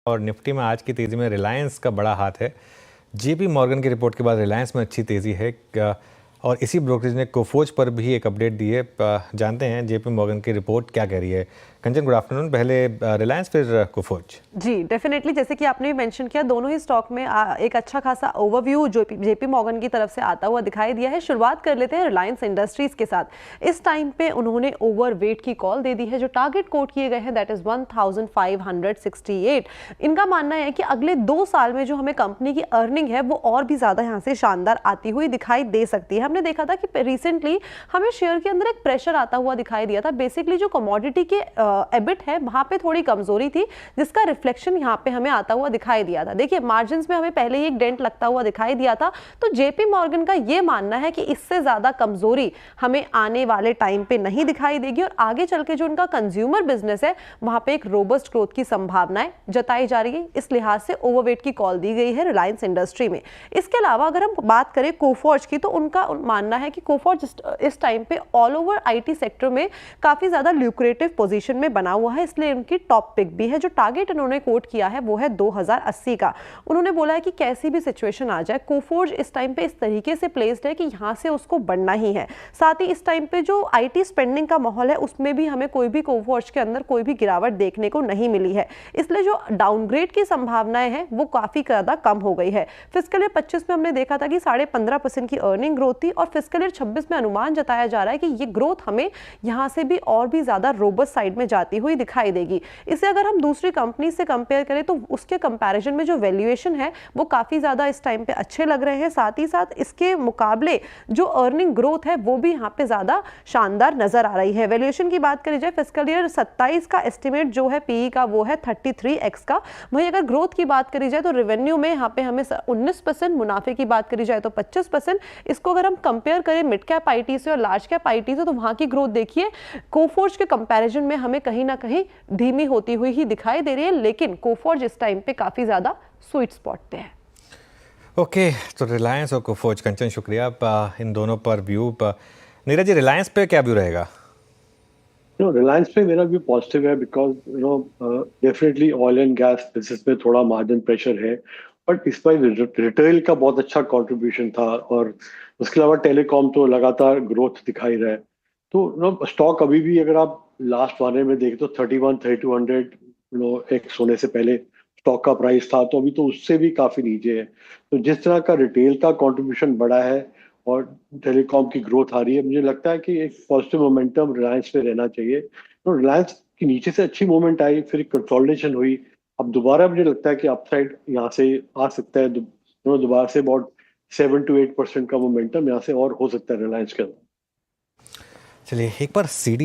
और निफ्टी में आज की तेज़ी में रिलायंस का बड़ा हाथ है। जेपी मॉर्गन की रिपोर्ट के बाद रिलायंस में अच्छी तेज़ी है और इसी ब्रोकरेज ने कोफोज पर भी एक अपडेट दी है। जानते हैं जेपी मॉर्गन की रिपोर्ट क्या कह रही है। कंचन, गुड आफ्टरनून। पहले रिलायंस फिर कोफोज। जी डेफिनेटली, जैसे कि आपने मेंशन किया, दोनों ही स्टॉक में एक अच्छा खासा ओवरव्यू जो जेपी मॉर्गन की तरफ से आता हुआ दिखाई दिया है। शुरुआत कर लेते हैं रिलायंस इंडस्ट्रीज के साथ। इस टाइम पे उन्होंने ओवरवेट की कॉल दे दी है। जो टारगेट कोट किए गए हैं दैट इज 1568। इनका मानना है कि अगले 2 साल में जो हमें कंपनी की अर्निंग है वो और भी ज्यादा यहाँ से शानदार आती हुई दिखाई दे सकती है। हमने देखा था कि रिसेंटली हमें शेयर के अंदर एक प्रेशर आता हुआ दिखाई दिया था। बेसिकली जो कमोडिटी के एबिट है वहां पे थोड़ी कमजोरी थी, जिसका रिफ्लेक्शन यहाँ पे हमें आता हुआ दिखाई दिया था। देखिए मार्जिन्स में हमें पहले ही एक डेंट लगता हुआ दिखाई दिया था। तो जेपी मॉर्गन का ये मानना है कि इससे ज्यादा कमजोरी हमें आने वाले टाइम पे नहीं दिखाई देगी और आगे चल के जो उनका कंज्यूमर बिजनेस है वहां पे एक रोबस्ट ग्रोथ की संभावनाएं जताई जा रही है। इस लिहाज से ओवरवेट की कॉल दी गई है रिलायंस इंडस्ट्री में। इसके अलावा अगर हम बात करें कोफोर्ज की, तो उनका मानना है कि कोफोर्ज इस टाइम पे ऑल ओवर आईटी सेक्टर में काफी ज्यादा ल्यूक्रेटिव पोजीशन में बना हुआ है, इसलिए उनकी टॉप पिक भी है। जो टारगेट उन्होंने कोट किया है वो है 2080 का। उन्होंने बोला है कि कैसी भी सिचुएशन आ जाए कोफोर्ज इस टाइम पे इस तरीके से प्लेस्ड है कि यहां से उसको बढ़ना ही है। साथ ही इस टाइम पे जो आईटी स्पेंडिंग का माहौल है उसमें भी हमें कोई भी कोफोर्ज के अंदर कोई भी गिरावट देखने को नहीं मिली है, इसलिए जो डाउनग्रेड की संभावनाएं हैं वो काफी ज्यादा कम हो गई है। फिस्कल ईयर 25 में हमने देखा था कि 15.5% की अर्निंग ग्रोथ थी और फिस्कल ईयर 26 में अनुमान जताया जा रहा है कि ये ग्रोथ हमें यहां से भी और भी ज्यादा रोबस्ट साइड में जाती हुई दिखाई देगी। इसे अगर हम दूसरी कंपनी से कंपेयर करें तो उसके कंपैरिजन में जो वैल्यूएशन है वो काफी ज्यादा इस टाइम पे अच्छे लग रहे हैं। साथ ही साथ इसके मुकाबले जो अर्निंग ग्रोथ है वो भी यहाँ पे ज्यादा शानदार नजर आ रही है। वैल्यूएशन की बात करी जाए, फिस्कल ईयर 27 का एस्टिमेट जो है पीई का वो है 33x का। वहीं अगर ग्रोथ की बात करी जाए तो रेवेन्यू में यहाँ पे हमें 19%, मुनाफे की बात करी जाए तो 25%। इसको अगर हम कंपेयर करें मिड कैप आईटी से और लार्ज कैप आईटी से तो वहां की ग्रोथ देखिए कोफोर्ज के कंपैरिजन में हमें कहीं ना कहीं धीमी होती हुई ही दिखाई दे रही है, लेकिन कोफोर्ज इस टाइम पे काफी ज्यादा स्वीट स्पॉट पे है। ओके, तो रिलायंस और कोफोज, कंचन शुक्रिया इन दोनों पर व्यू। नीरज जी, रिलायंस पे क्या व्यू रहेगा? रिलायंस पे मेरा व्यू पॉजिटिव है because definitely oil and gas business में थोड़ा मार्जिन प्रेशर है, बट इस बार रिटेल का बहुत अच्छा कंट्रीब्यूशन था और उसके अलावा टेलीकॉम तो लगातार ग्रोथ दिखाई रहा है। तो स्टॉक अभी भी अगर आप लास्ट वाले में देखें तो 31-3200 एक्स होने से पहले स्टॉक का प्राइस था, तो अभी तो उससे भी काफी नीचे है। तो जिस तरह का रिटेल का कंट्रीब्यूशन बढ़ा है और टेलीकॉम की ग्रोथ आ रही है, मुझे लगता है कि एक पॉजिटिव मोमेंटम रिलायंस पे रहना चाहिए। तो रिलायंस की नीचे से अच्छी मूवमेंट आई, फिर कंसोलिडेशन हुई, अब दोबारा मुझे लगता है कि अपसाइड यहाँ से आ सकता है। दोबारा से अबाउट 7 to 8% का मोमेंटम यहाँ से और हो सकता है रिलायंस के अंदर। चलिए एक बार सीडी